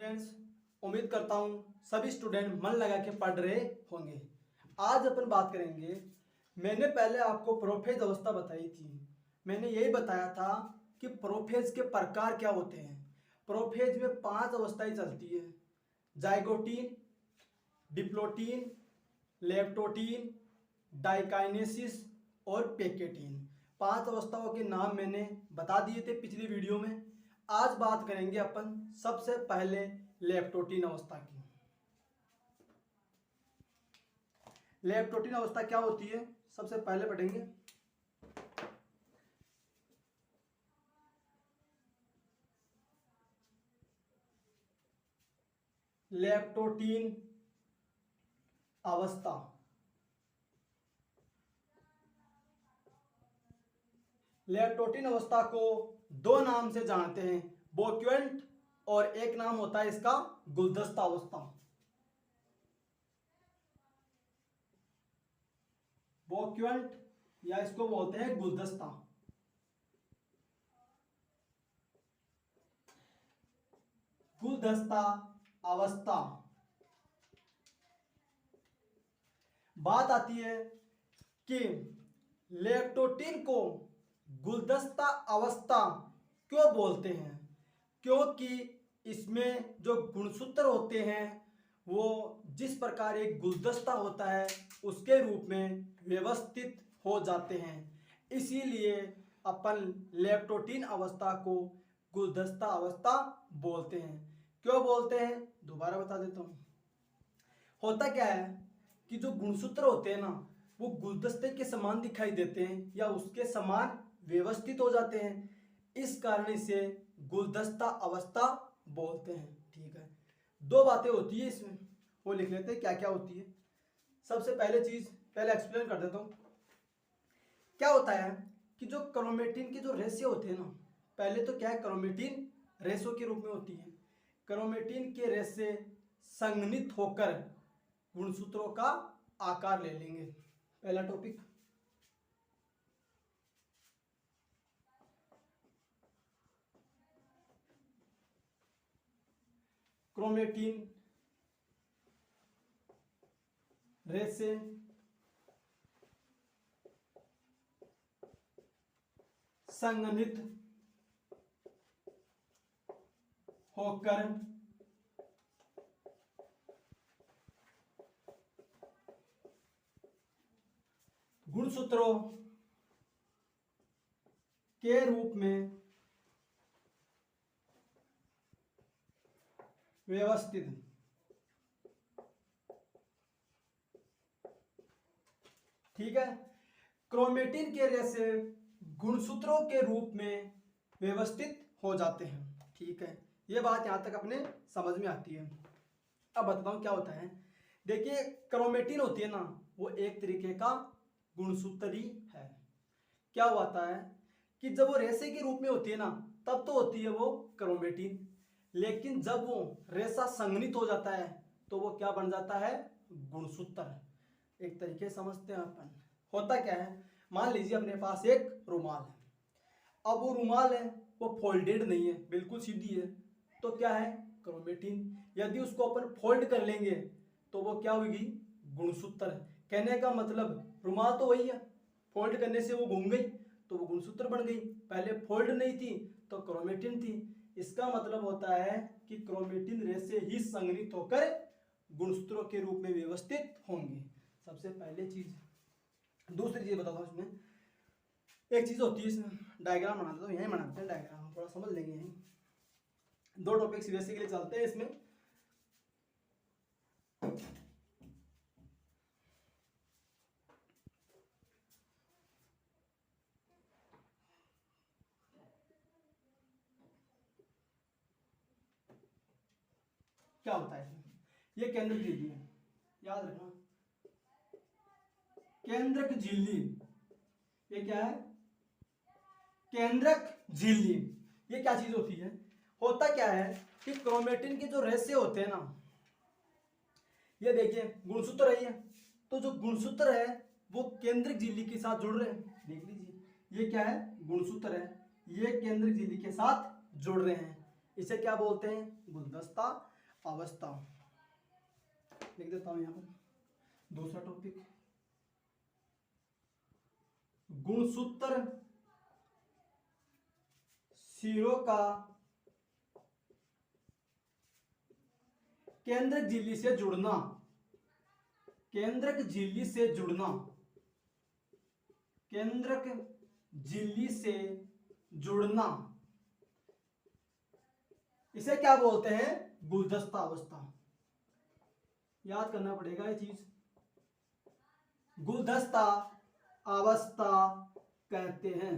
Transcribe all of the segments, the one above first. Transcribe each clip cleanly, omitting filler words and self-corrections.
Friends, उम्मीद करता हूँ सभी स्टूडेंट मन लगा के पढ़ रहे होंगे। आज अपन बात करेंगे। मैंने पहले आपको प्रोफेज अवस्था बताई थी। मैंने यही बताया था कि प्रोफेज के प्रकार क्या होते हैं। प्रोफेज में 5 अवस्थाएं चलती है: जाइगोटीन, डिप्लोटीन, लेप्टोटीन, डाइकाइनेसिस और पेकेटीन। 5 अवस्थाओं के नाम मैंने बता दिए थे पिछली वीडियो में। आज बात करेंगे अपन सबसे पहले लेप्टोटीन अवस्था की। लेप्टोटीन अवस्था क्या होती है सबसे पहले पढ़ेंगे। लेप्टोटीन अवस्था लेप्टोटीन अवस्था को 2 नाम से जानते हैं, बोक्वेंट और एक नाम होता है इसका गुलदस्ता अवस्था। बोक्वेंट या इसको बोलते हैं गुलदस्ता। गुलदस्ता अवस्था। बात आती है कि लेप्टोटीन को गुलदस्ता अवस्था क्यों बोलते हैं, क्योंकि इसमें जो गुणसूत्र होते हैं वो जिस प्रकार एक गुलदस्ता होता है उसके रूप में व्यवस्थित हो जाते हैं। इसीलिए अपन लेप्टोटीन अवस्था को गुलदस्ता अवस्था बोलते हैं। क्यों बोलते हैं दोबारा बता देता हूँ। होता क्या है कि जो गुणसूत्र होते हैं ना वो गुलदस्ते के समान दिखाई देते हैं या उसके समान व्यवस्थित हो जाते हैं, इस कारण इसे गुलदस्ता अवस्था बोलते हैं। ठीक है, 2 बातें होती है इसमें, वो लिख लेते हैं क्या क्या होती है। सबसे पहले चीज पहले एक्सप्लेन कर देता हूँ। क्या होता है कि जो क्रोमेटिन के जो रेशे होते हैं ना, पहले तो क्या है क्रोमेटिन रेशों के रूप में होती है। क्रोमेटिन के रेशे संघनित होकर गुणसूत्रों का आकार ले लेंगे। पहला टॉपिक। क्रोमेटिन रेशे संघनित होकर गुणसूत्रों के रूप में व्यवस्थित। ठीक है, क्रोमेटिन के रेशे गुणसूत्रों के रूप में व्यवस्थित हो जाते हैं। ठीक है, ये बात यहां तक अपने समझ में आती है। अब बताता हूं क्या होता है। देखिए, क्रोमेटिन होती है ना वो एक तरीके का गुणसूत्र ही है। क्या होता है कि जब वो रेशे के रूप में होती है ना तब तो होती है वो क्रोमेटिन, लेकिन जब वो रेशा संघनित हो जाता है तो वो क्या बन जाता है गुणसूत्र। एक तरीके समझते हैं अपन। होता क्या है, मान लीजिए अपने पास एक रुमाल है। अब वो रुमाल है वो फोल्डेड नहीं है, बिल्कुल सीधी है, तो क्या है क्रोमेटिन। यदि उसको अपन फोल्ड कर लेंगे तो वो क्या होगी गुणसूत्र। कहने का मतलब रुमाल तो वही है, फोल्ड करने से वो घूम गई तो वो गुणसूत्र बन गई। पहले फोल्ड नहीं थी तो क्रोमेटिन थी। इसका मतलब होता है कि क्रोमेटिन रेशे ही संघनित होकर गुणसूत्रों के रूप में व्यवस्थित होंगे। सबसे पहले चीज। दूसरी चीज बताता हूँ इसमें। एक चीज होती है इसमें, डायग्राम बना देता हूँ, यहीं बनाते हैं डायग्राम, थोड़ा समझ लेंगे यहीं। 2 टॉपिक सीबीएसई के लिए चलते हैं इसमें। क्या होता है इसमें, ये केंद्रक झिल्ली है, याद रखना केंद्रक झिल्ली। ये क्या है केंद्रक झिल्ली। ये क्या चीज होती है, होता क्या है कि क्रोमेटिन के जो रेशे होते हैं ना, ये देखिए गुणसूत्र है ये, तो जो गुणसूत्र है वो केंद्रक झिल्ली के साथ जुड़ रहे हैं। देख लीजिए ये क्या है गुणसूत्र है, ये केंद्रक झिल्ली के साथ जुड़ रहे हैं। इसे क्या बोलते हैं गुलदस्ता। अवस्था। लिख देता हूं यहां पर दूसरा टॉपिक, गुणसूत्र सिरों का केंद्रक झिल्ली से जुड़ना। केंद्रक झिल्ली से जुड़ना, केंद्रक झिल्ली से जुड़ना, इसे क्या बोलते हैं? गुलदस्ता अवस्था। याद करना पड़ेगा ये चीज, गुलदस्ता अवस्था कहते हैं।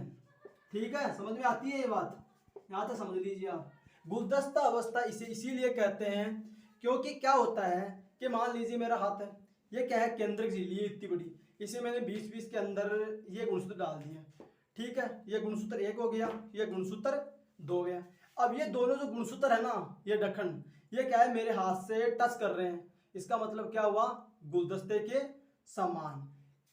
ठीक है, समझ में आती है ये बात? यहां तक समझ लीजिए आप। गुलदस्ता अवस्था इसे इसीलिए कहते हैं क्योंकि क्या होता है कि मान लीजिए मेरा हाथ है, ये क्या है? केंद्रक झिल्ली इतनी बड़ी, इसे मैंने 20-20 के अंदर ये गुणसूत्र डाल दिए। ठीक है, ये गुणसूत्र 1 हो गया, ये गुणसूत्र 2 हो गया। अब ये दोनों जो गुणसूत्र है ना, ये ढक्कन, ये क्या है? मेरे हाथ से टच कर रहे हैं। इसका मतलब क्या हुआ? गुलदस्ते के समान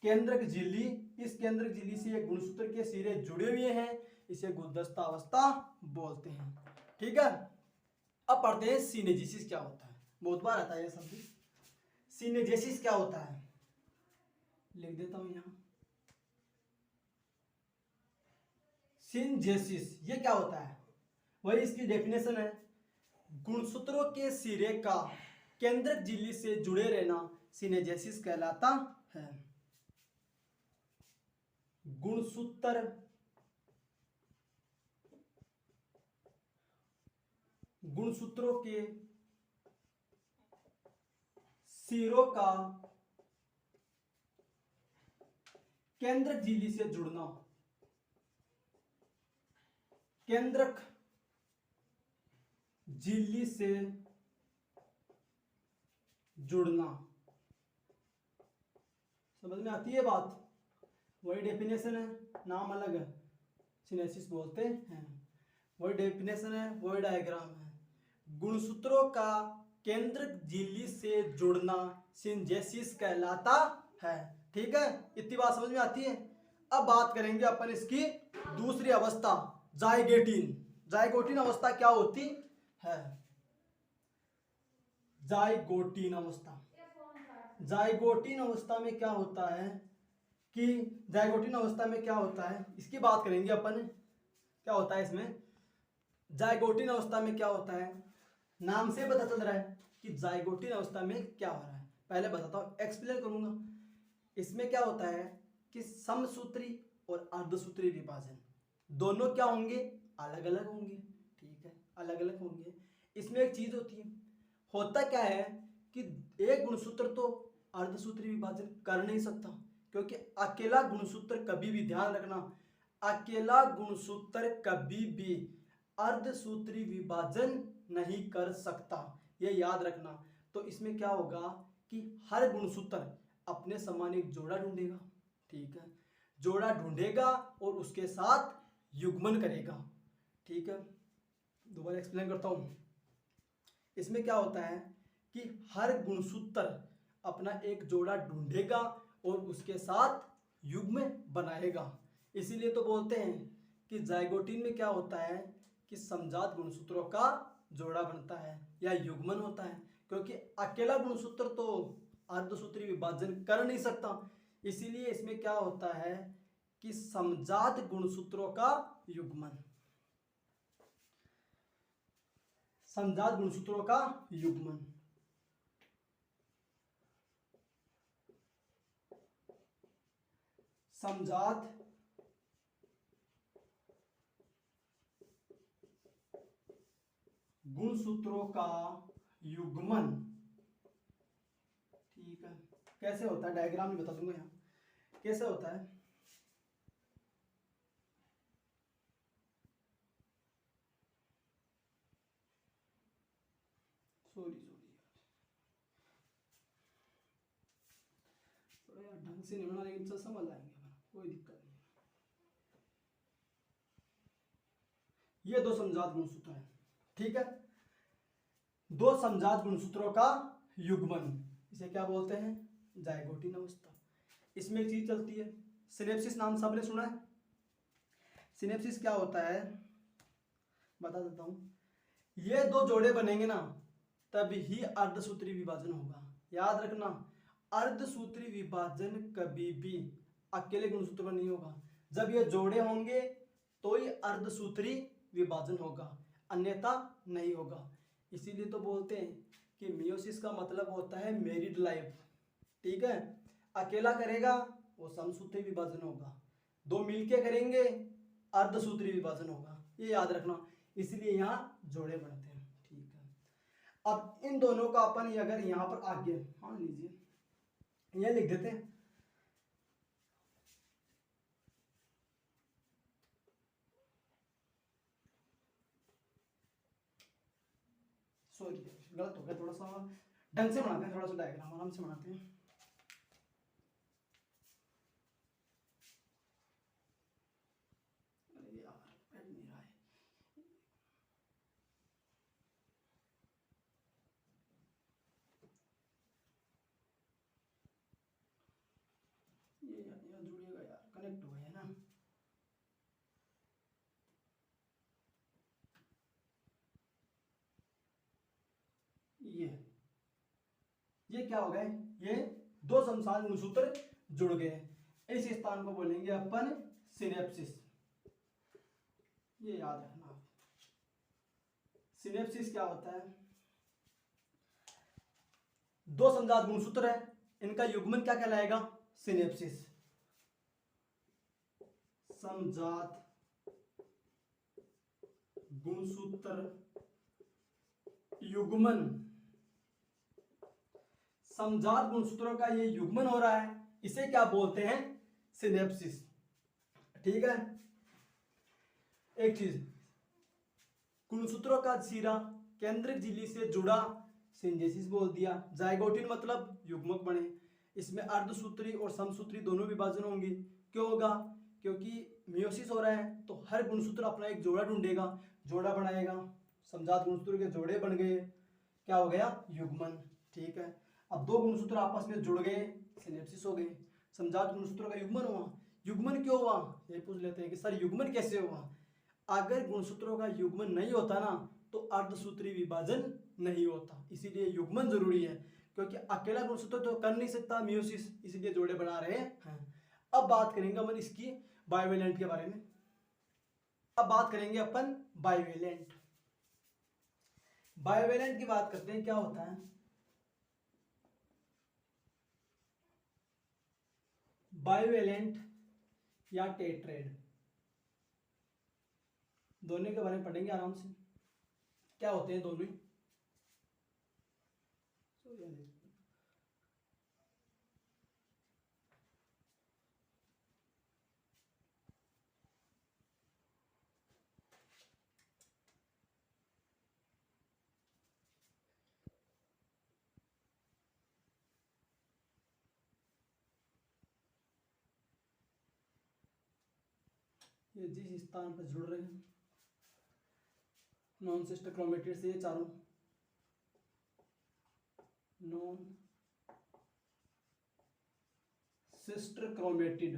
केंद्रक झिल्ली, इस केंद्रक झिल्ली से ये गुणसूत्र के सिरे जुड़े हुए हैं, इसे गुलदस्ता अवस्था बोलते हैं। ठीक है, अब पढ़ते हैं सिनेजेसिस क्या होता है। बहुत बार आता है ये शब्द, सिनेजेसिस क्या होता है? लिख देता हूं यहां, सिनेजेसिस ये क्या होता है? वही इसकी डेफिनेशन है, गुणसूत्रों के सिरे का केंद्रक झिल्ली से जुड़े रहना सिनेजेसिस कहलाता है। गुणसूत्र गुणसूत्रों के सिरों का केंद्रक झिल्ली से जुड़ना, केंद्रक झिल्ली से जुड़ना। समझ में आती है बात? वही डेफिनेशन है, नाम अलग है, सिनेसिस बोलते हैं। वही डेफिनेशन है, वही डायग्राम है। गुणसूत्रों का केंद्रक झिल्ली से जुड़ना सिनेजेसिस कहलाता है। ठीक है, इतनी बात समझ में आती है? अब बात करेंगे अपन इसकी दूसरी अवस्था, जाइगोटिन। जाइगोटिन अवस्था क्या होती है? जाइगोटिन अवस्था, जाइगोटिन अवस्था में क्या होता है कि जाइगोटिन अवस्था में क्या होता है, इसकी बात करेंगे अपन। क्या होता है इसमें? जाइगोटिन अवस्था में क्या होता है? नाम से पता चल रहा है कि जाइगोटिन अवस्था में क्या हो रहा है। पहले बताता हूं, एक्सप्लेन करूंगा। इसमें क्या होता है कि समसूत्री और अर्धसूत्री विभाजन दोनों क्या होंगे? अलग अलग होंगे। ठीक है, अलग अलग होंगे। इसमें एक चीज होती है, होता क्या है कि एक गुणसूत्र तो अर्धसूत्री विभाजन कर नहीं सकता, क्योंकि अकेला गुणसूत्र कभी भी, ध्यान रखना, अकेला गुणसूत्र कभी भी अर्धसूत्री विभाजन नहीं कर सकता, ये याद रखना। तो इसमें क्या होगा कि हर गुणसूत्र अपने समान एक जोड़ा ढूंढेगा। ठीक है, जोड़ा ढूंढेगा और उसके साथ युग्मन करेगा। ठीक है, दोबारा एक्सप्लेन करता हूं। इसमें क्या होता है कि हर गुणसूत्र अपना एक जोड़ा ढूंढेगा और उसके साथ युग्म बनाएगा। इसीलिए तो बोलते हैं कि जाइगोटिन में क्या होता है कि समजात गुणसूत्रों का जोड़ा बनता है या युग्मन होता है, क्योंकि अकेला गुणसूत्र तो अर्धसूत्री विभाजन कर नहीं सकता। इसीलिए इसमें क्या होता है कि समजात गुणसूत्रों का युग्मन, समजात गुणसूत्रों का युग्मन। समजात गुणसूत्रों का युग्मन। ठीक है, कैसे होता है डायग्राम में बता दूंगा यहां कैसे होता है। सॉरी यार, ढंग से नहीं बना, लेकिन सब समझ आएंगे, कोई दिक्कत नहीं। ये दो समजात गुणसूत्र है। ठीक है, दो समजात गुणसूत्रों का युग्मन, इसे क्या बोलते हैं? जाइगोटिन अवस्था। इसमें एक चीज चलती है, सिनेप्सिस, नाम सबने सुना है। सिनेप्सिस क्या होता है बता देता हूं। ये दो जोड़े बनेंगे ना, तभी ही अर्धसूत्री विभाजन होगा। याद रखना, अर्धसूत्री विभाजन कभी भी अकेले गुणसूत्र में नहीं होगा। जब ये जोड़े होंगे तो ही अर्धसूत्री विभाजन होगा, अन्यथा नहीं होगा। इसीलिए तो बोलते हैं कि मियोसिस का मतलब होता है मैरिड लाइफ। ठीक है, अकेला करेगा वो समसूत्री विभाजन होगा, दो मिलके करेंगे अर्धसूत्री विभाजन होगा, ये याद रखना। इसलिए यहाँ जोड़े बनते हैं। ठीक है, अब इन दोनों का अपन अगर यहाँ पर आगे मान लीजिए ये लिख देते हैं, सॉरी गलत हो गया, थोड़ा सा ढंग से बनाते हैं, थोड़ा सा डायग्राम आराम से बनाते हैं। अरे यार पेन नहीं रहा है। ये यार जुड़िएगा यार, कनेक्ट हो गया है ना। ये क्या हो गए, ये दो समसान गुणसूत्र जुड़ गए। इस स्थान को बोलेंगे अपन सिनेप्सिस। ये याद रखना, सिनेप्सिस क्या होता है, दो समजात गुणसूत्र है, इनका युग्मन क्या कहलाएगा, सिनेप्सिस। समजात गुणसूत्र युग्मन, समजात गुणसूत्रों का ये युग्मन हो रहा है, इसे क्या बोलते हैं, सिनेप्सिस। ठीक है, एक चीज, गुणसूत्रों का सिरा केंद्रक झिल्ली से जुड़ा, सिंजेसिस बोल दिया। जाइगोटिन मतलब युग्मक बने, इसमें अर्धसूत्री और समसूत्री दोनों विभाजन होंगे। क्यों होगा, क्योंकि मियोसिस हो रहा है तो हर गुणसूत्र अपना एक जोड़ा ढूंढेगा, जोड़ा बनाएगा, समजात गुणसूत्र के जोड़े बन गए, क्या हो गया, युग्मन। ठीक है, अब दो गुणसूत्र आपस में जुड़ गए, सिनेप्सिस हो गई। समजात गुणसूत्रों का युग्मन हुआ, युग्मन क्यों हुआ, ये पूछ लेते हैं कि सर युग्मन कैसे हुआ। अगर गुणसूत्रों का युग्मन नहीं होता ना तो अर्धसूत्री विभाजन नहीं होता, इसीलिए युग्मन जरूरी है, क्योंकि अकेला गुणसूत्र तो कर नहीं सकता मियोसिस, इसलिए जोड़े बना रहे हैं। अब बात करेंगे अपन इसकी बाइवेलेंट के बारे में। अब बात करेंगे अपन बाइवेलेंट। बाइवेलेंट की बात करते हैं, क्या होता है, बाइवेलेंट या टेट्रेड, दोनों के बारे में पढ़ेंगे आराम से, क्या होते हैं दोनों। ये जिस स्थान पर जुड़ रहे हैं नॉन सिस्टर क्रोमेटिड से, ये चारों नॉन सिस्टर क्रोमेटिड,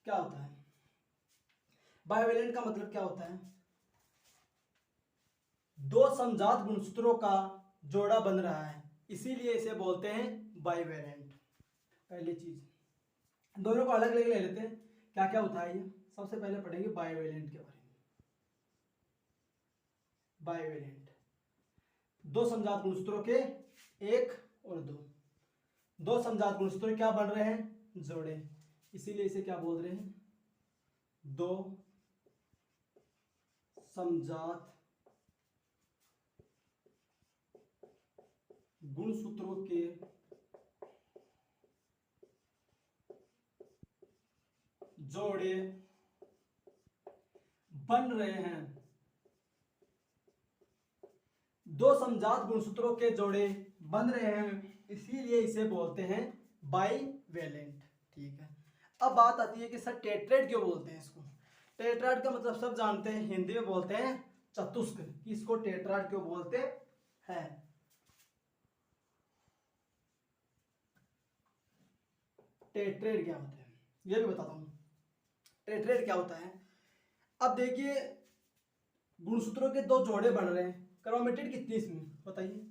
क्या होता है, बाइवेलेंट का मतलब क्या होता है, दो समजात गुणसूत्रों का जोड़ा बन रहा है, इसीलिए इसे बोलते हैं बाइवेलेंट। पहली चीज, दोनों को अलग अलग ले लेते हैं, क्या क्या होता है ये। सबसे पहले पढ़ेंगे बाइवेलेंट के बारे में। बाइवेलेंट, दो समजात गुणसूत्रों के एक और दो समजात गुणसूत्र क्या बन रहे हैं, जोड़े, इसीलिए इसे क्या बोल रहे हैं, दो समजात गुणसूत्रों के जोड़े बन रहे हैं, दो समजात गुणसूत्रों के जोड़े बन रहे हैं, इसीलिए इसे बोलते हैं बाइवेलेंट। ठीक है, अब बात आती है कि सर टेट्रेड क्यों बोलते हैं इसको। टेट्राड का मतलब सब जानते हैं, हिंदी में बोलते हैं चतुष्क, इसको टेट्राड क्यों बोलते हैं। टेट्रेड क्या होता है ये भी बताता हूं, टेट्रेड क्या होता है। अब देखिए गुणसूत्रों के दो जोड़े बन रहे हैं, क्रोमेटिड कितनी इसमें बताइए,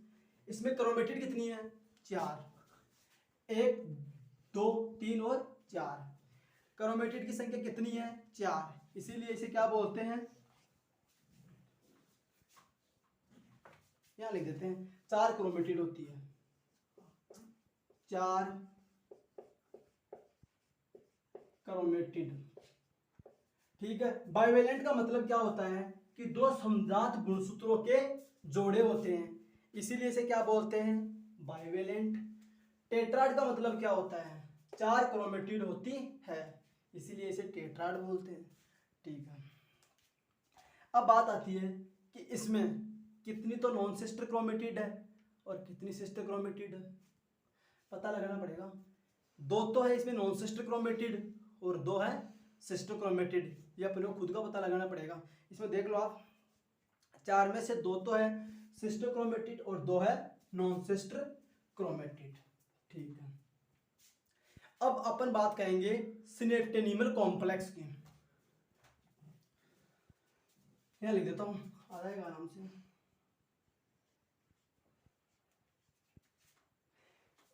इसमें क्रोमेटिड कितनी है 4, 1 2 3 और 4, क्रोमेटिड की संख्या कितनी है 4, इसीलिए इसे क्या बोलते हैं, यहां लिख देते हैं 4 क्रोमेटिड होती है, 4 क्रोमेटिड। ठीक है, बाइवेलेंट का मतलब क्या होता है कि दो समजात गुणसूत्रों के जोड़े होते हैं, इसीलिए इसे क्या बोलते हैं बाइवेलेंट। टेट्राड का मतलब क्या होता है, 4 क्रोमेटिड होती है, इसीलिए इसे टेट्राड बोलते हैं। ठीक है, अब बात आती है कि इसमें कितनी तो नॉन सिस्टर क्रोमेटिड है और कितनी सिस्टर क्रोमेटिड है, पता लगाना पड़ेगा। 2 तो है इसमें नॉन सिस्टर क्रोमेटिड और 2 है सिस्टर क्रोमेटिड, ये अपने को खुद का पता लगाना पड़ेगा। इसमें देख लो आप, 4 में से 2 तो है सिस्टर क्रोमेटिड और 2 है नॉन सिस्टर क्रोमेटिड। ठीक है, अब अपन बात करेंगे सिनेप्टेनिमल कॉम्प्लेक्स की, यहां लिख देता हूं, आ जाएगा आराम से।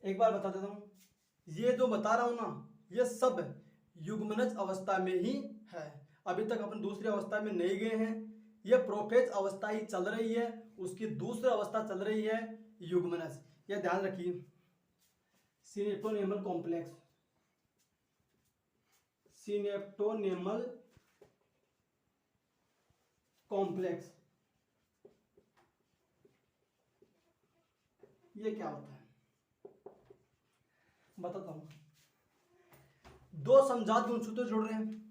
एक बार बता देता हूं, ये जो बता रहा हूं ना, ये सब युग्मनज अवस्था में ही है, अभी तक अपन दूसरी अवस्था में नहीं गए हैं, ये प्रोफेज अवस्था ही चल रही है, उसकी दूसरी अवस्था चल रही है युग्मनज, ये ध्यान रखिए। सिनेप्टोनेमल कॉम्प्लेक्स, सिनेप्टोनेमल कॉम्प्लेक्स ये क्या होता है बताता हूं। दो समजात गुणसूत्र जोड़ रहे हैं,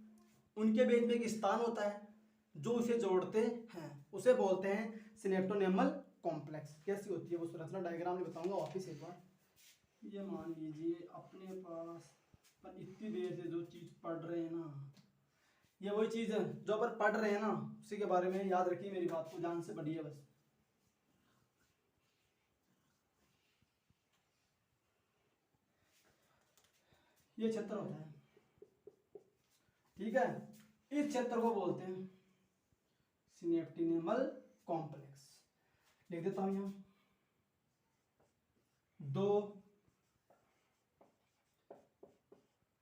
उनके बीच में एक स्थान होता है जो उसे जोड़ते हैं, उसे बोलते हैं सिनेप्टोनेमल कॉम्प्लेक्स। कैसी होती है वो संरचना डायग्राम में बताऊंगा वापिस एक बार। ये मान लीजिए अपने पास पर इतनी देर से जो चीज पढ़ रहे हैं ना, ये वही चीज है जो अपन पढ़ रहे हैं ना, उसी के बारे में याद रखिए, मेरी बात को ध्यान से पढ़िए बस। ये क्षेत्र होता है, ठीक है, इस क्षेत्र को बोलते हैं सिनेप्टिनेमल कॉम्प्लेक्स। लिख देता हूं यहां,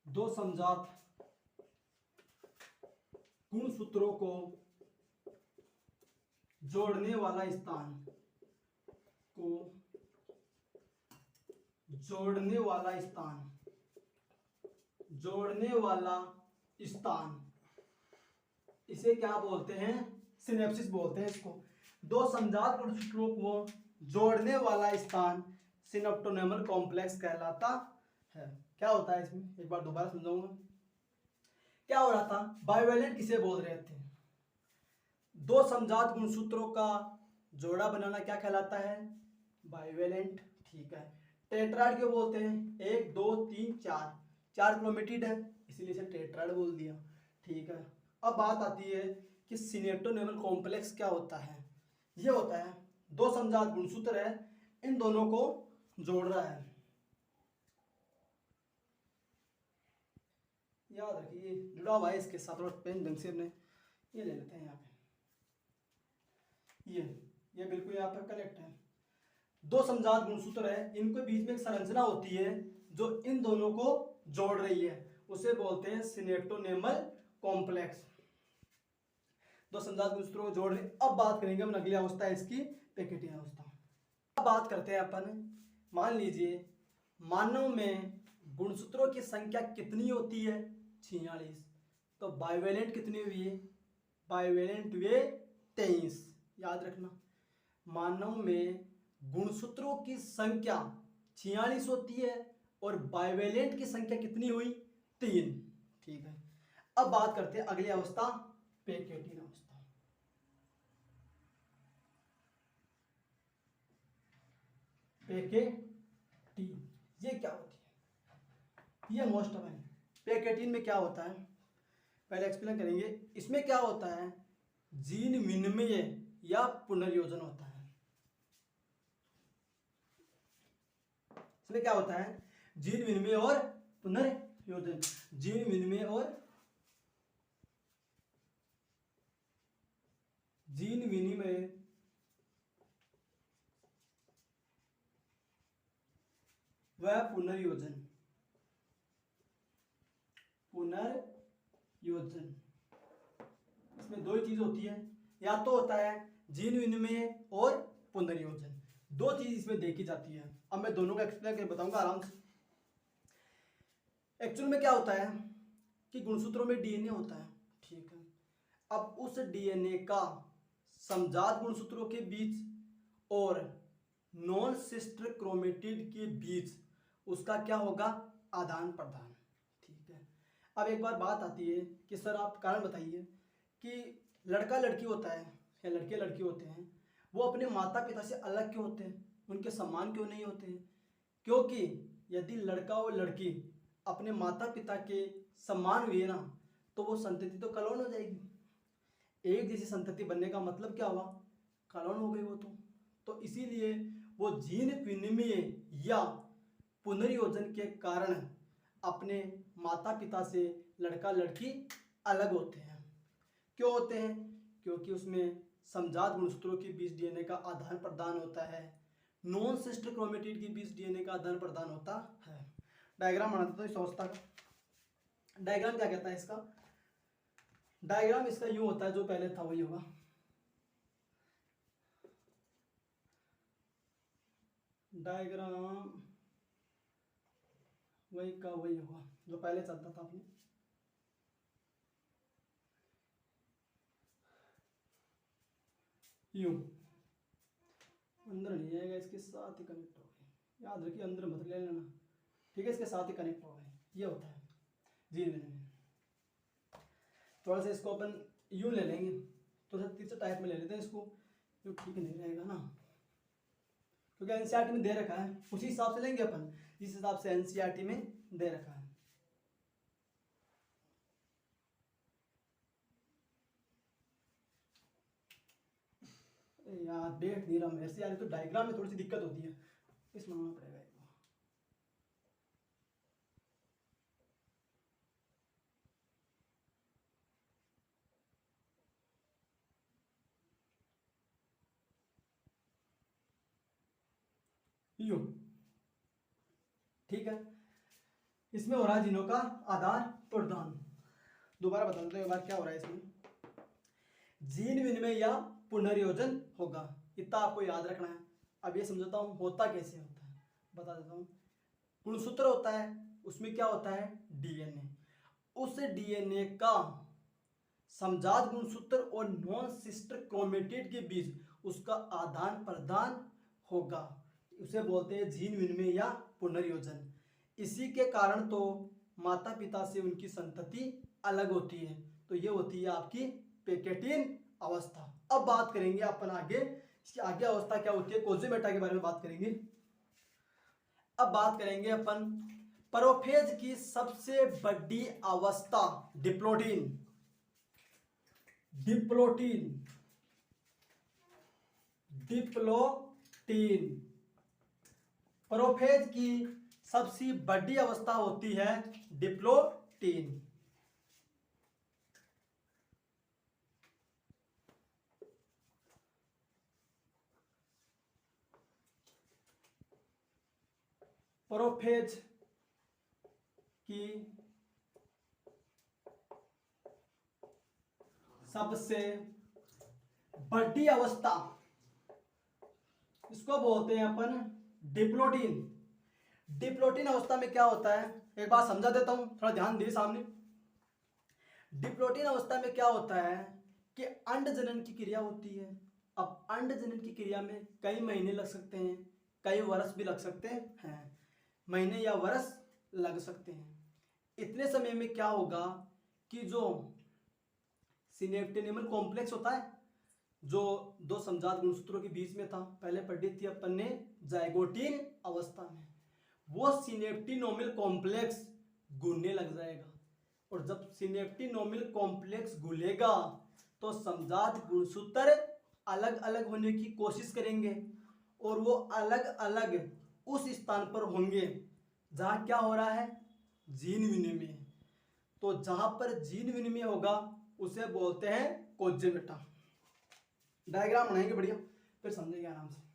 दो समजात गुणसूत्रों को जोड़ने वाला स्थान को जोड़ने वाला स्थान इसे क्या बोलते हैं सिनेप्सिस बोलते हैं इसको। दो समजात गुणसूत्रों को जोड़ने वाला स्थान सिनेप्टोनेमल कॉम्प्लेक्स कहलाता है। क्या होता है इसमें, एक बार दोबारा समझाऊंगा। क्या हो रहा था, बाइवेलेंट किसे बोल रहे थे, दो समजात गुणसूत्रों का जोड़ा बनाना क्या कहलाता है बाइवेलेंट। ठीक है, टेट्राड क्यों बोलते हैं, 1 2 3 4, 4 क्रोमेटिड है इसीलिए इसे टेट्राड बोल दिया। ठीक है, अब बात आती है कि सिनेप्टोनेमल कॉम्प्लेक्स क्या होता है। ये होता है दो समजात गुणसूत्र है, इन दोनों को जोड़ रहा है। याद रखिए जुड़ा हुआ है इसके साथ, और पेन ढंग से अपने ये ले लेते हैं यहाँ पे, ये बिल्कुल यहाँ पर करेक्ट है। दो समजात गुणसूत्र है, इनके बीच में एक संरचना होती है जो इन दोनों को जोड़ रही है, उसे बोलते हैं सिनेप्टोनेमल कॉम्प्लेक्स। दो समजात गुणसूत्रों को जोड़ रहे। अब बात करेंगे हम अगली अवस्था है इसकी पैकेटियन अवस्था। अब बात करते हैं अपन, मान लीजिए मानव में गुणसूत्रों की संख्या कितनी होती है 46, तो बाइवेलेंट कितनी हुई है, बाइवेलेंट हुए 23। याद रखना, मानव में गुणसूत्रों की संख्या 46 होती है और बाइवेलेंट की संख्या कितनी हुई 3। ठीक है, अब बात करते हैं अगली अवस्था पैकेटियन अवस्था। पैकेटिन ये क्या होती है, ये मोस्ट ऑफ है। पैकेटिन में क्या होता है पहले एक्सप्लेन करेंगे। इसमें क्या होता है, जीन विनिमय या पुनर्योजन होता है। इसमें क्या होता है, जीन विनिमय और पुनर्योजन, जीन विनिमय और जीन विनिमय व पुनर्योजन। इसमें दो ही चीज होती है, या तो होता है जीन विनिमय और पुनर्योजन, दो चीज इसमें देखी जाती है। अब मैं दोनों का एक्सप्लेन करके बताऊंगा आराम से। एक्चुअल में क्या होता है कि गुणसूत्रों में डीएनए होता है, ठीक है। अब उस डीएनए का समजात गुणसूत्रों के बीच और नॉन सिस्टर क्रोमेटिड के बीच उसका क्या होगा, आदान प्रदान, ठीक है। अब एक बार बात आती है कि सर आप कारण बताइए कि लड़का लड़की होता है या लड़के लड़की होते हैं, वो अपने माता पिता से अलग क्यों होते हैं, उनके समान क्यों नहीं होते हैं? क्योंकि यदि लड़का और लड़की अपने माता पिता के समान हुए ना, तो वो संतति तो कलौन हो जाएगी। एक जैसी संतति बनने का मतलब क्या हुआ, कलौन हो गई वो तो इसीलिए वो जीन विनिमय या पुनर्योजन के कारण अपने माता पिता से लड़का लड़की अलग होते हैं। क्यों होते हैं? क्योंकि उसमें समजात गुणसूत्रों के बीच डीएनए का आदान प्रदान होता है, नॉन सिस्टर क्रोमेटिड के बीच डीएनए का आदान प्रदान होता है। डायग्राम बना देता हूं इस अवस्था का। डायग्राम क्या कहता है इसका? डायग्राम इसका यूं होता है, जो पहले था वही होगा। डायग्राम वही का वही होगा जो पहले चलता था अपने। यूं अंदर नहीं जाएगा, इसके साथ ही कनेक्ट हो गए, याद रखिए अंदर मत ले लेना, ठीक है। इसके साथ ही कनेक्ट हो गए, ये होता है जीन विनिमय। थोड़ा सा इसको अपन यूं ले लेंगे, तो तीसरे टाइप में ले लेते हैं इसको, जो ठीक नहीं रहेगा ना, क्योंकि एनसीईआरटी में दे रखा है, उसी हिसाब से लेंगे अपन जिस हिसाब से एनसीईआरटी में दे रखा है। यार बैठ नहीं रहा मेरे से यार, तो डायग्राम में थोड़ी सी दिक्कत होती है, इस मांगना पड़ेगा। यूं ठीक है, इसमें हो रहा है जीनों का आदान प्रदान। दोबारा बता देते हैं एक बार क्या हो रहा है इसमें। जीन विनिमय या पुनर्योजन होगा, इतना आपको याद रखना है। अब ये समझाता हूं होता कैसे होता है, बता देता हूं। गुणसूत्र होता है, उसमें क्या होता है, डीएनए। उस डीएनए का समजात गुणसूत्र और नॉन सिस्टर क्रोमेटिड के बीच उसका आदान प्रदान होगा, उसे बोलते हैं जीन विनिमय या पुनर्योजन। इसी के कारण तो माता पिता से उनकी संतति अलग होती है, तो ये होती है आपकी पेकेटिन अवस्था। अब बात करेंगे अपन आगे, इसकी आगे अवस्था क्या होती है, कोजेमेटा के बारे में बात करेंगे। अब बात करेंगे अपन प्रोफेज की सबसे बड़ी अवस्था डिप्लोटीन। डिप्लोटीन प्रोफेज की सबसे बड़ी अवस्था होती है डिप्लोटीन। प्रोफेज की सबसे बड़ी अवस्था, इसको बोलते हैं अपन डिप्लोटीन। डिप्लोटीन अवस्था में क्या होता है, एक बात समझा देता हूं, थोड़ा ध्यान दिए सामने। डिप्लोटीन अवस्था में क्या होता है कि अंड जनन की क्रिया होती है। अब अंड जनन की क्रिया में कई महीने लग सकते हैं, कई वर्ष भी लग सकते हैं, महीने या वर्ष लग सकते हैं। इतने समय में क्या होगा कि जो सिनेप्टेनिमल कॉम्प्लेक्स होता है, जो दो समजात गुणसूत्रों के बीच में था, पहले पढ़ी थी अपन ने जाइगोटीन अवस्था में, वो सिनेप्टिनोमिल कॉम्प्लेक्स घूमने लग जाएगा। और जब सिनेप्टिनोमिल कॉम्प्लेक्स घुलेगा तो समजात गुणसूत्र अलग अलग होने की कोशिश करेंगे, और वो अलग अलग उस स्थान पर होंगे जहां क्या हो रहा है, जीन विनिमय। तो जहां पर जीन विनिमय होगा उसे बोलते हैं कोजेमेटा। डायग्राम बनाएंगे बढ़िया, फिर समझेंगे आराम से।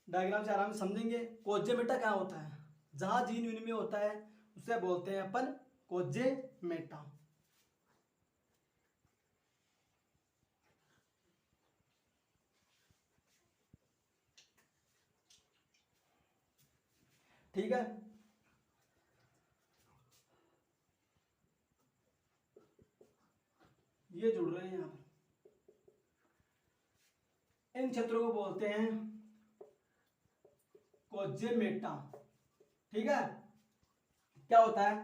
डायग्राम से आराम से समझेंगे। कोजेमेटा क्या होता है? जहां जीन विनिमय होता है उसे बोलते हैं अपन कोजेमेटा। ठीक है, ये जुड़ रहे हैं यहाँ पर। इन क्षेत्रों को बोलते हैं कोजेमेटा। ठीक है, क्या होता है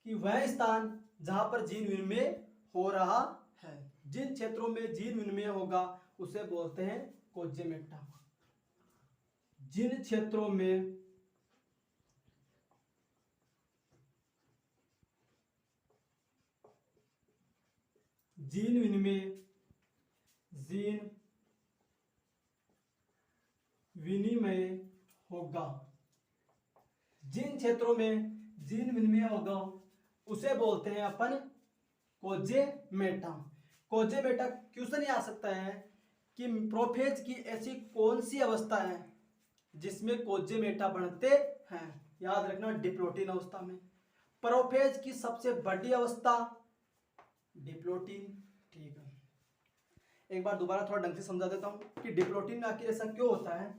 कि वह स्थान जहां पर जीन विनिमय हो रहा है, जिन क्षेत्रों में जीन विनिमय होगा उसे बोलते हैं कोजेमेटा। जिन क्षेत्रों में जीन विनिमय होगा, जिन क्षेत्रों में जीन विनिमय होगा उसे बोलते हैं अपन कोजेमेटा। कोजेमेटा क्वेश्चन ये आ सकता है कि प्रोफेज की ऐसी कौन सी अवस्था है जिसमें कोजेमेटा बनते हैं? याद रखना, डिप्लोटिन अवस्था में। प्रोफेज की सबसे बड़ी अवस्था डिप्लोटिन। ठीक है, एक बार दोबारा थोड़ा ढंग से समझा देता हूं कि डिप्लोटिन में आखिर ऐसा क्यों होता है।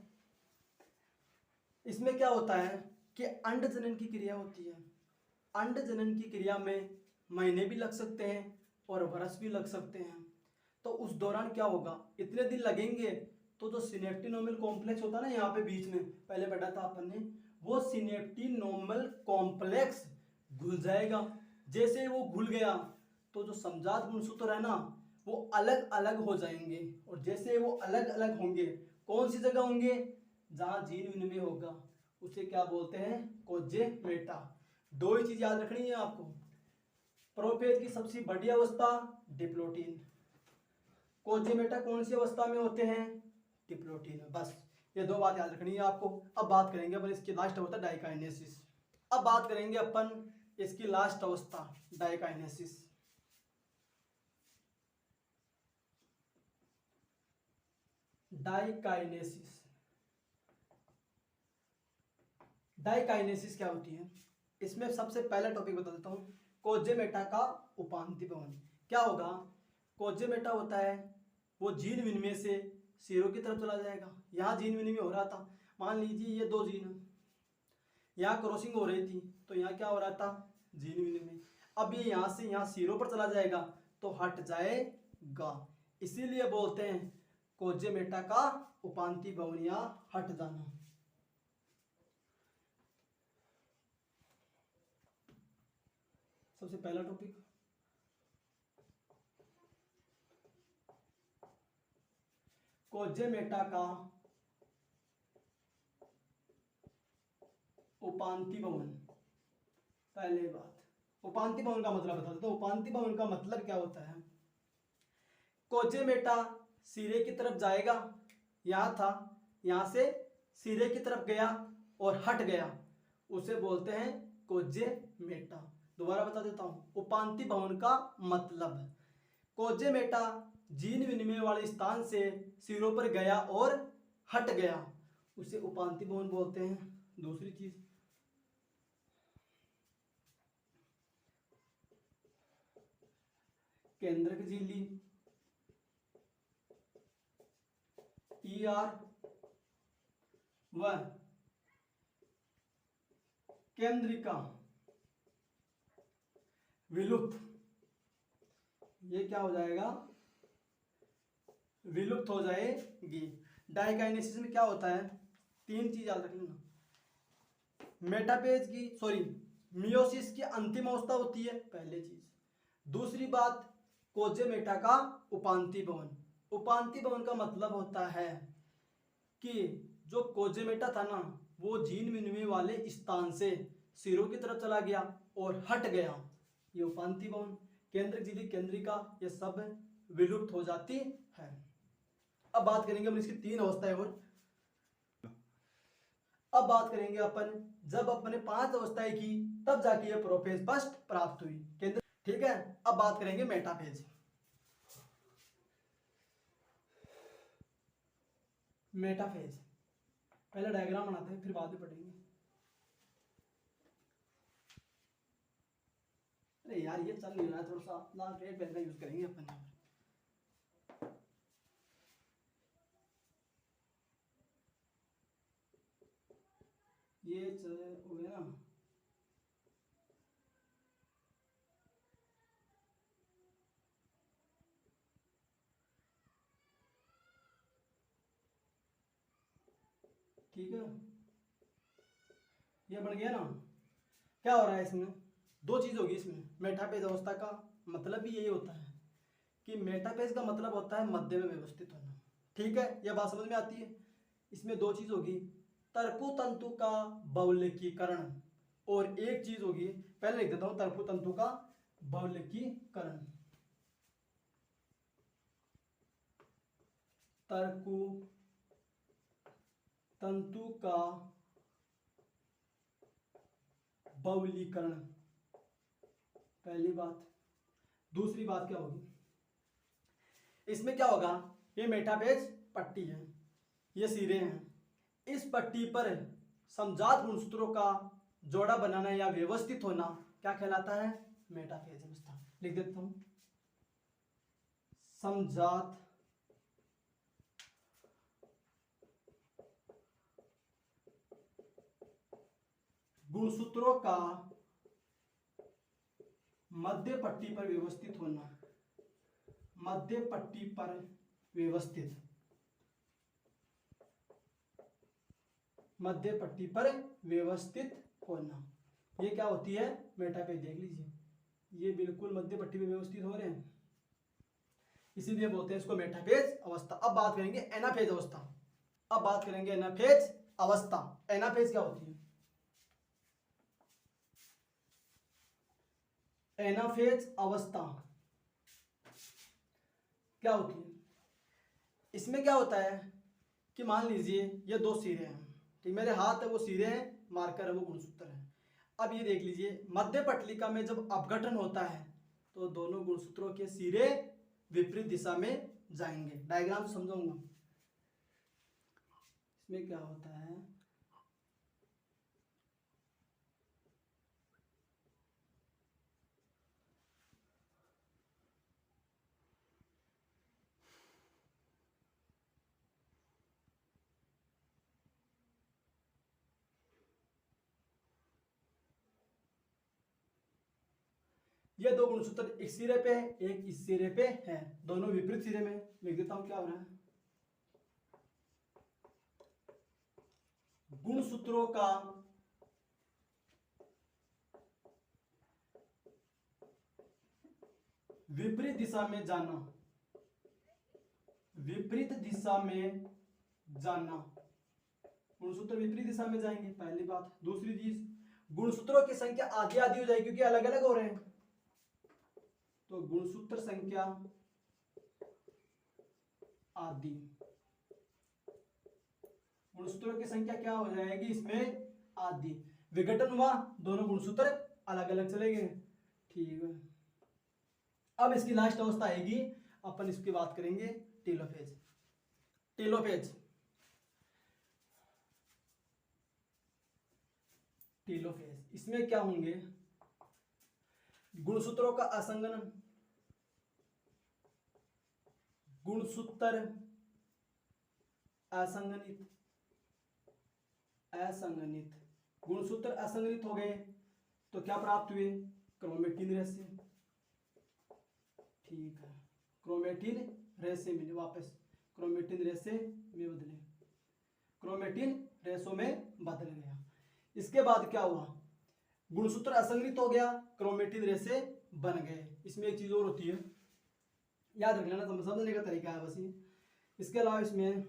इसमें क्या होता है कि अंड जनन की क्रिया होती है। अंड जनन की क्रिया में महीने भी लग सकते हैं और वर्ष भी लग सकते हैं। तो उस दौरान क्या होगा, इतने दिन लगेंगे तो जो सिनेप्टिनोमल कॉम्प्लेक्स होता है ना यहाँ पे बीच में, पहले पढ़ा था अपन ने, वो सिनेप्टिनोमल कॉम्प्लेक्स घुल जाएगा। जैसे वो घुल गया तो जो समजात गुणसूत्र है ना वो अलग अलग हो जाएंगे, और जैसे वो अलग अलग होंगे, कौन सी जगह होंगे? जहां जीन विनिमय होगा उसे क्या बोलते हैं? कोजेमेटा। दो ही चीज याद रखनी है आपको, प्रोफेज की सबसे बड़ी अवस्था डिप्लोटिन, कोजेमेटा कौन सी अवस्था में होते हैं? डिप्लोटिन। बस ये दो बात याद रखनी है आपको। अब बात करेंगे अपन इसकी लास्ट अवस्था डाइकाइनेसिस। अब बात करेंगे अपन इसकी लास्ट अवस्था डाइकाइनेसिस। डाइकाइनेसिस, डाइकाइनेसिस क्या होती है? इसमें सबसे पहला टॉपिक बता देता हूं, कोजेमेटा का उपांति भवन। क्या होगा? कोजेमेटा होता है वो जीन विनिमय से सिरों की तरफ चला जाएगा। यहाँ जीन विनिमय हो रहा था, मान लीजिए ये दो जीन यहाँ क्रॉसिंग हो रही थी, तो यहाँ क्या हो रहा था? जीन विनिमय। अब ये यहाँ से यहाँ सिरों पर चला जाएगा तो हट जाएगा, इसीलिए बोलते हैं कोजेमेटा का उपांति भवन या हट जाना। सबसे पहला टॉपिक कोजेमेटा का उपांति भवन। पहले बात, उपांति भवन का मतलब बता देता हूं। उपांति भवन का मतलब क्या होता है? कोजेमेटा सिरे की तरफ जाएगा, यहां था, यहां से सिरे की तरफ गया और हट गया, उसे बोलते हैं कोजेमेटा। दोबारा बता देता हूं, उपांति भवन का मतलब कोजेमेटा जीन विनिमय वाले स्थान से सिरों पर गया और हट गया, उसे उपांति भवन बोलते हैं। दूसरी चीज, केंद्रक झिल्ली, ER व केंद्रिका विलुप्त, ये क्या हो जाएगा? विलुप्त हो जाएगी। डाइकाइनेसिस में क्या होता है? तीन चीज याद रख लेना। मेटाफेज की मियोसिस की अंतिम अवस्था होती है, पहली चीज। दूसरी बात, कोजेमेटा का उपांति भवन। उपांति भवन का मतलब होता है कि जो कोजेमेटा था ना वो जीन विनिमय वाले स्थान से सिरों की तरफ चला गया और हट गया, ये उपांति भवन। केंद्रक झिल्ली, केंद्रिका, ये सब विलुप्त हो जाती है। अब बात करेंगे हम इसकी तीन अवस्थाएं और। अब बात करेंगे अपन, जब अपने 5 अवस्थाएं की तब जाके ये प्रोफेज फर्स्ट प्राप्त हुई केंद्र। ठीक है, अब बात करेंगे मेटाफेज। मेटाफेज पहले डायग्राम बनाते हैं, फिर बाद में पढ़ेंगे। अरे यार ये चल नहीं रहा है, थोड़ा सा लाल पेन का यूज करेंगे अपन यहाँ पर। ये हो गया ना। ठीक है, ये बन गया ना। क्या हो रहा है इसमें, दो चीज होगी इसमें। मेटाफेज अवस्था का मतलब भी यही होता है कि मेटाफेज का मतलब होता है मध्य में व्यवस्थित होना। ठीक है, यह बात समझ में आती है। इसमें दो चीज होगी, तर्कु तंतु का बहुलकीकरण, और एक चीज होगी, पहले लिख देता हूं, तर्कु तंतु का बहुलकीकरण। तर्कु तंतु का बहुलीकरण, पहली बात। दूसरी बात क्या होगी, इसमें क्या होगा, ये मेटाफेज पट्टी है, ये सिरे हैं, इस पट्टी पर समजात गुणसूत्रों का जोड़ा बनाना या व्यवस्थित होना क्या कहलाता है, मेटाफेज अवस्था। लिख देता हूं, समजात गुणसूत्रों का मध्य पट्टी पर व्यवस्थित होना, मध्य पट्टी पर व्यवस्थित, मध्य पट्टी पर व्यवस्थित होना, ये क्या होती है, मेटाफेज। देख लीजिए, ये बिल्कुल मध्य पट्टी पर व्यवस्थित हो रहे हैं, इसीलिए बोलते हैं इसको मेटाफेज अवस्था। अब बात करेंगे एनाफेज अवस्था। अब बात करेंगे एनाफेज अवस्था। एनाफेज क्या होती है, एनाफेज अवस्था क्या होती है, इसमें क्या होता है कि मान लीजिए ये दो सिरे हैं, ठीक, मेरे हाथ है वो सिरे हैं, मार्कर है वो गुणसूत्र है। अब ये देख लीजिए, मध्य पट्टिका में जब अपघटन होता है तो दोनों गुणसूत्रों के सिरे विपरीत दिशा में जाएंगे। डायग्राम से समझाऊंगा। इसमें क्या होता है, ये दो गुणसूत्र इस सिरे पे है, एक इस सिरे पे है, दोनों विपरीत सिरे में। लिख देता हूं क्या हो रहा है, गुणसूत्रों का विपरीत दिशा में जाना, विपरीत दिशा में जाना, गुणसूत्र विपरीत दिशा में जाएंगे, पहली बात। दूसरी चीज, गुणसूत्रों की संख्या आधी आधी हो जाएगी क्योंकि अलग अलग हो रहे हैं, तो गुणसूत्र संख्या आदि, गुणसूत्रों की संख्या क्या हो जाएगी इसमें, आदि। विघटन हुआ, दोनों गुणसूत्र अलग अलग चले गए। ठीक है, अब इसकी लास्ट अवस्था आएगी, अपन इसकी बात करेंगे टेलोफेज। टेलोफेज, टेलोफेज, इसमें क्या होंगे, गुणसूत्रों का असंगन, गुणसूत्र असंगनित, असंगनित, गुणसूत्र असंगनित हो गए तो क्या प्राप्त हुए, क्रोमेटिन रहस्य। ठीक है, क्रोमेटिन रहस्य मिले, वापस क्रोमेटिन रहस्य में बदले, क्रोमेटिन रेशों में बदल गया। इसके बाद क्या हुआ, गुणसूत्र असंगनित हो गया, क्रोमेटिन रेशे बन गए। इसमें एक चीज और होती है, याद रख लेना, समझने का तरीका है बस ये। इसके अलावा इसमें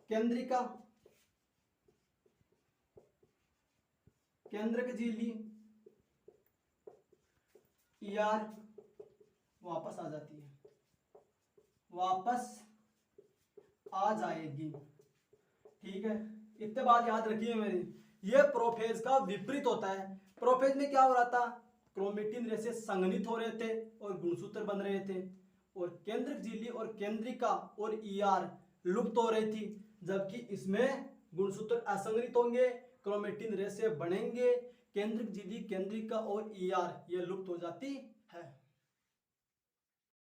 केंद्रिका, केंद्रक झिल्ली, ईआर वापस आ जाती है, वापस आ जाएगी। ठीक है, इतने बात याद रखिए मेरी। ये प्रोफेज का विपरीत होता है। प्रोफेज में क्या हो रहा था, क्रोमेटिन रेशे संघनित हो रहे थे और गुणसूत्र बन रहे थे, और केंद्रक झिल्ली और केंद्रिका और ईआर लुप्त हो रही थी, जबकि इसमें गुणसूत्र असंघनित होंगे, क्रोमेटिन रेशे बनेंगे, केंद्रक झिल्ली, केंद्रिका और ईआर ये लुप्त हो जाती है।